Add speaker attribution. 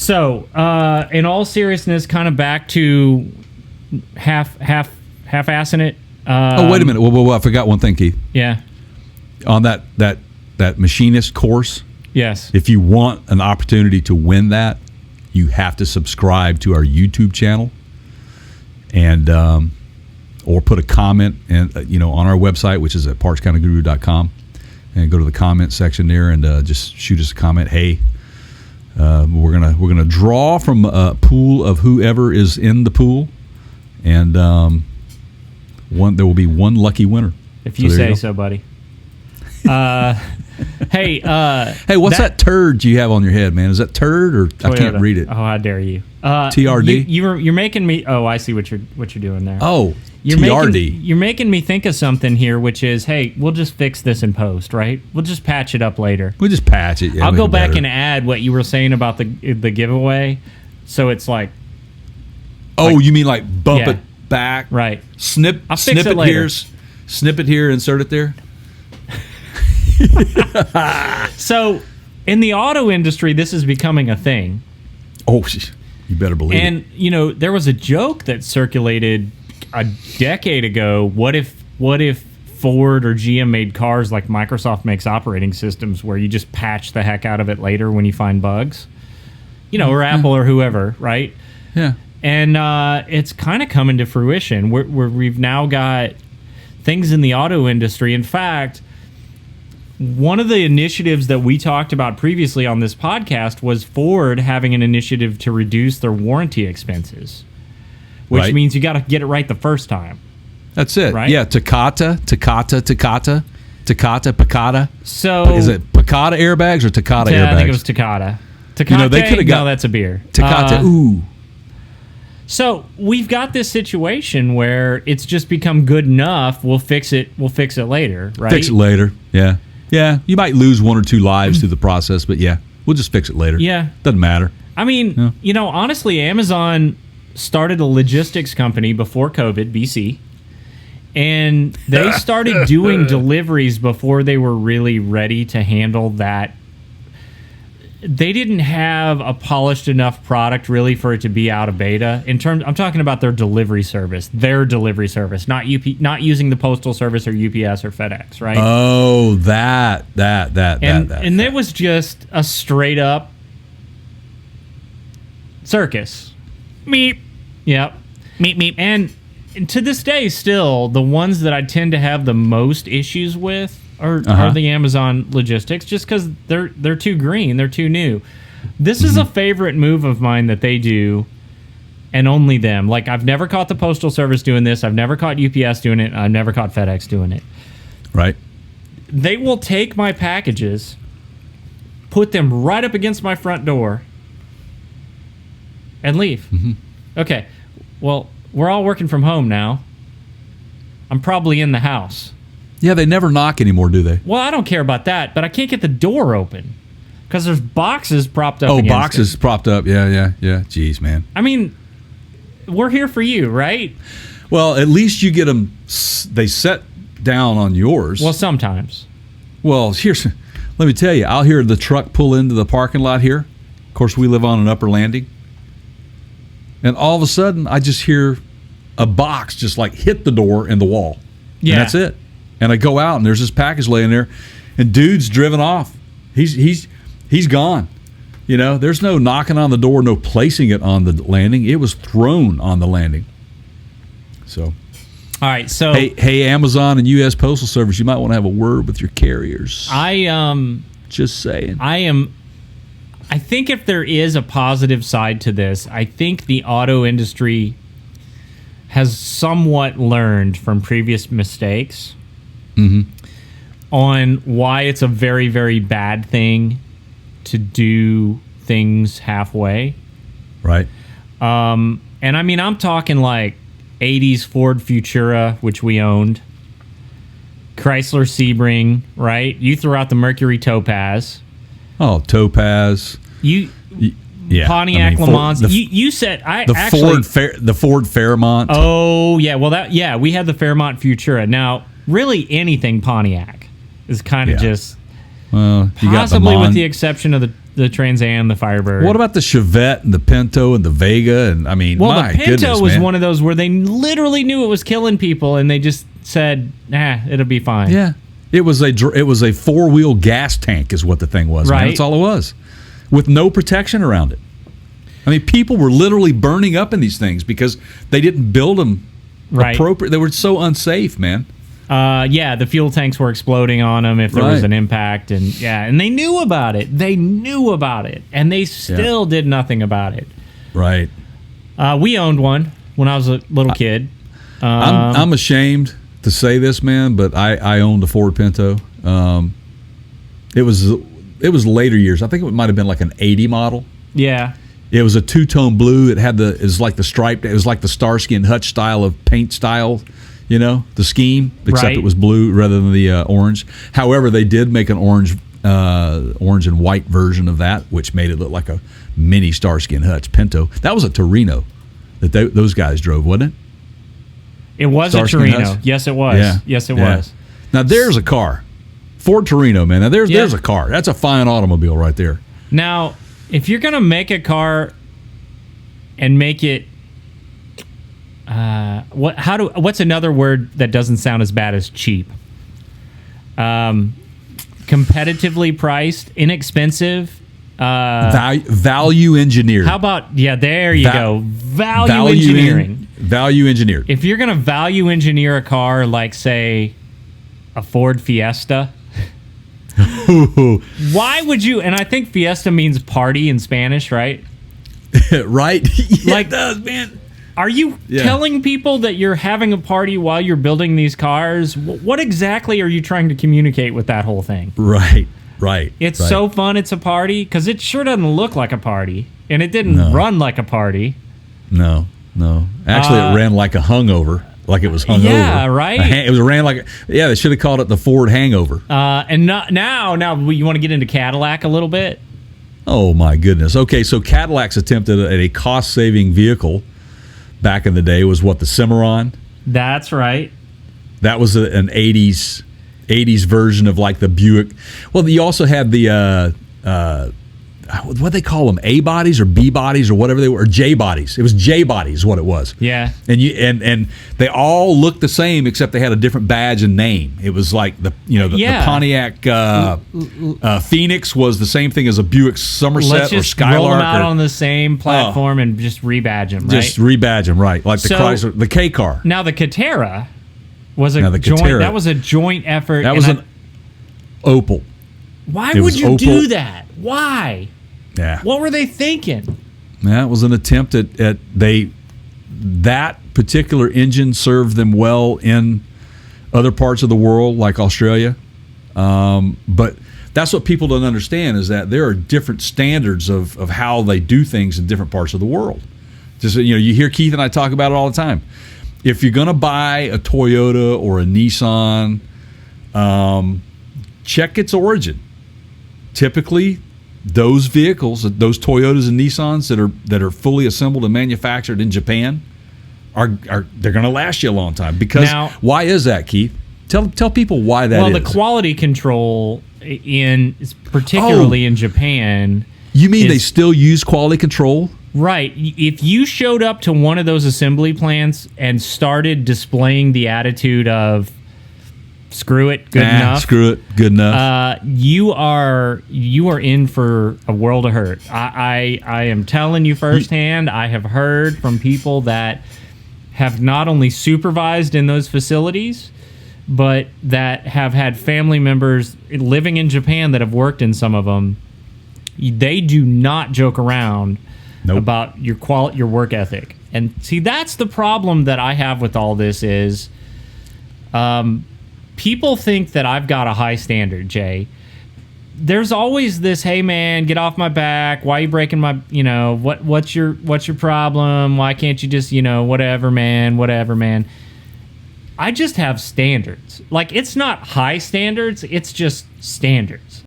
Speaker 1: So, in all seriousness, kind of back to half-assing it.
Speaker 2: Oh, wait a minute. Well, I forgot one thing, Keith.
Speaker 1: Yeah.
Speaker 2: On that machinist course,
Speaker 1: Yes.
Speaker 2: if you want an opportunity to win that, you have to subscribe to our YouTube channel and or put a comment and on our website, which is at partscounterguru.com, and go to the comment section there and just shoot us a comment. Hey, we're gonna draw from a pool of whoever is in the pool, and there will be one lucky winner.
Speaker 1: If you say so, buddy. Hey,
Speaker 2: what's that turd you have on your head, man? Is that turd or
Speaker 1: Toyota.
Speaker 2: I can't read it?
Speaker 1: Oh, how dare you?
Speaker 2: TRD.
Speaker 1: You're making me. Oh, I see what you're doing there.
Speaker 2: Oh,
Speaker 1: TRD. You're making me think of something here, which is, hey, we'll just fix this in post, right? We'll just patch it up later.
Speaker 2: We'll just patch it. Yeah,
Speaker 1: I'll go back and add what you were saying about the giveaway, so it's like.
Speaker 2: Oh, you mean like bump it back?
Speaker 1: Right.
Speaker 2: Snip it here. Snip it here. Insert it there.
Speaker 1: So, in the auto industry, this is becoming a thing.
Speaker 2: Oh, you better believe it.
Speaker 1: And, there was a joke that circulated a decade ago. What if Ford or GM made cars like Microsoft makes operating systems, where you just patch the heck out of it later when you find bugs? Or Apple or whoever, right?
Speaker 2: Yeah.
Speaker 1: And it's kind of coming to fruition. We've now got things in the auto industry. In fact, one of the initiatives that we talked about previously on this podcast was Ford having an initiative to reduce their warranty expenses, which means you got to get it right the first time.
Speaker 2: That's it.
Speaker 1: Right?
Speaker 2: Yeah, Takata.
Speaker 1: So
Speaker 2: is it Takata airbags or Takata airbags?
Speaker 1: I think it was Takata. Takata.
Speaker 2: They could have got.
Speaker 1: No, that's a beer.
Speaker 2: Takata. Ooh.
Speaker 1: So we've got this situation where it's just become good enough. We'll fix it later, right?
Speaker 2: Fix it later. Yeah. Yeah, you might lose one or two lives through the process, but yeah, we'll just fix it later.
Speaker 1: Yeah.
Speaker 2: Doesn't matter.
Speaker 1: I mean, honestly, Amazon started a logistics company before COVID, BC, and they started doing deliveries before they were really ready to handle that. They didn't have a polished enough product really for it to be out of beta. I'm talking about their delivery service, not using the postal service or UPS or FedEx, right?
Speaker 2: Oh, that.
Speaker 1: And it was just a straight up circus. Meep. Yep. Meep. And to this day, still, the ones that I tend to have the most issues with are the Amazon logistics, just because they're too green, they're too new. This is a favorite move of mine that they do, and only them. Like, I've never caught the Postal Service doing this, I've never caught UPS doing it, I've never caught FedEx doing it.
Speaker 2: Right.
Speaker 1: They will take my packages, put them right up against my front door, and leave. Okay, well, we're all working from home now. I'm probably in the house.
Speaker 2: Yeah, they never knock anymore, do they?
Speaker 1: Well, I don't care about that, but I can't get the door open because there's boxes propped up.
Speaker 2: Oh, boxes propped up. Yeah. Jeez, man.
Speaker 1: I mean, we're here for you, right?
Speaker 2: Well, at least you get them. They set down on yours.
Speaker 1: Well, sometimes.
Speaker 2: Well, let me tell you. I'll hear the truck pull into the parking lot here. Of course, we live on an upper landing, and all of a sudden, I just hear a box just like hit the door and the wall.
Speaker 1: Yeah,
Speaker 2: and that's it. And I go out, and there's this package laying there, and dude's driven off. He's gone. There's no knocking on the door, no placing it on the landing. It was thrown on the landing. So,
Speaker 1: all right. So,
Speaker 2: hey, Amazon and U.S. Postal Service, you might want to have a word with your carriers. Just saying.
Speaker 1: I think if there is a positive side to this, I think the auto industry has somewhat learned from previous mistakes. On why it's a very, very bad thing to do things halfway.
Speaker 2: Right.
Speaker 1: And I mean, I'm talking like 80s Ford Futura, which we owned. Chrysler Sebring, right? You threw out the Mercury Topaz.
Speaker 2: Oh, Topaz. Yeah,
Speaker 1: Pontiac Le Mans. You said
Speaker 2: the Ford Fairmont.
Speaker 1: Oh yeah, well we had the Fairmont Futura. Now, really, anything Pontiac is kind of just possibly with the exception of the the Trans Am, the Firebird.
Speaker 2: What about the Chevette and the Pinto and the Vega? And I mean,
Speaker 1: well,
Speaker 2: my
Speaker 1: the Pinto
Speaker 2: goodness,
Speaker 1: was
Speaker 2: man.
Speaker 1: one of those where they literally knew it was killing people, and they just said, "Nah, it'll be fine."
Speaker 2: Yeah, it was a 4-wheel gas tank, is what the thing was.
Speaker 1: Right.
Speaker 2: Man. That's all it was, with no protection around it. I mean, people were literally burning up in these things because they didn't build them appropriate. They were so unsafe, man.
Speaker 1: Yeah, the fuel tanks were exploding on them if there was an impact, and they knew about it. They knew about it, and they still did nothing about it.
Speaker 2: Right.
Speaker 1: We owned one when I was a little kid.
Speaker 2: I'm ashamed to say this, man, but I owned a Ford Pinto. It was later years. I think it might have been like an 80 model.
Speaker 1: Yeah.
Speaker 2: It was a two-tone blue. It was like the striped. It was like the Starsky and Hutch style of paint style. You know, the scheme, except it was blue rather than the orange. However, they did make an orange and white version of that, which made it look like a mini Starsky and Hutch Pinto. That was a Torino that those guys drove, wasn't it?
Speaker 1: It was
Speaker 2: Starsky
Speaker 1: a
Speaker 2: and
Speaker 1: Torino.
Speaker 2: Hutch?
Speaker 1: Yes, it was.
Speaker 2: Yeah.
Speaker 1: Yes, it
Speaker 2: Yeah.
Speaker 1: was.
Speaker 2: Now, there's a car. Ford Torino, man. Now, there's a car. That's a fine automobile right there.
Speaker 1: Now, if you're going to make a car and make it what's another word that doesn't sound as bad as cheap? Competitively priced, inexpensive,
Speaker 2: value engineered.
Speaker 1: How about there you go. Value engineering.
Speaker 2: Value engineered.
Speaker 1: If you're going to value engineer a car like, say, a Ford Fiesta, why would you? And I think Fiesta means party in Spanish, right?
Speaker 2: Right? Yeah,
Speaker 1: like,
Speaker 2: it does, man.
Speaker 1: Are you telling people that you're having a party while you're building these cars? What exactly are you trying to communicate with that whole thing?
Speaker 2: Right.
Speaker 1: It's so fun it's a party, because it sure doesn't look like a party, and it didn't run like a party.
Speaker 2: No. Actually, it ran like a hungover, like it was hungover.
Speaker 1: Yeah, right?
Speaker 2: They should have called it the Ford Hangover.
Speaker 1: And now you want to get into Cadillac a little bit?
Speaker 2: Oh, my goodness. Okay, so Cadillac's attempted at a cost-saving vehicle back in the day was the Cimarron.
Speaker 1: That's right.
Speaker 2: That was an 80s version of like the Buick. Well, you also had the what they call them, A bodies or B bodies or whatever they were, or J bodies. It was J bodies, what it was.
Speaker 1: Yeah.
Speaker 2: And they all looked the same except they had a different badge and name. It was like the Pontiac Phoenix was the same thing as a Buick Somerset
Speaker 1: Let's just
Speaker 2: or Skylark.
Speaker 1: Roll them out on the same platform and just rebadge them, right?
Speaker 2: Just rebadge them, right? Like the Chrysler, the K car.
Speaker 1: Now the Catera was a joint. That was a joint effort.
Speaker 2: That was an Opel.
Speaker 1: Why would you do that? Why?
Speaker 2: Yeah.
Speaker 1: What were they thinking?
Speaker 2: That was an attempt at that particular engine served them well in other parts of the world, like Australia. But that's what people don't understand, is that there are different standards of how they do things in different parts of the world. Just, you hear Keith and I talk about it all the time. If you're going to buy a Toyota or a Nissan, check its origin. Typically, those vehicles, those Toyotas and Nissans that are fully assembled and manufactured in Japan, they're going to last you a long time. Because why is that, Keith? Tell people why that is.
Speaker 1: Well, the quality control particularly in Japan.
Speaker 2: You mean they still use quality control?
Speaker 1: Right. If you showed up to one of those assembly plants and started displaying the attitude of screw it, good enough.
Speaker 2: Screw it, good enough.
Speaker 1: You are in for a world of hurt. I am telling you firsthand. I have heard from people that have not only supervised in those facilities, but that have had family members living in Japan that have worked in some of them. They do not joke around about your work ethic. And see, that's the problem that I have with all this is people think that I've got a high standard, Jay. There's always this, hey man, get off my back. Why are you breaking my, what's your problem? Why can't you just, whatever, man. I just have standards. Like, it's not high standards, it's just standards.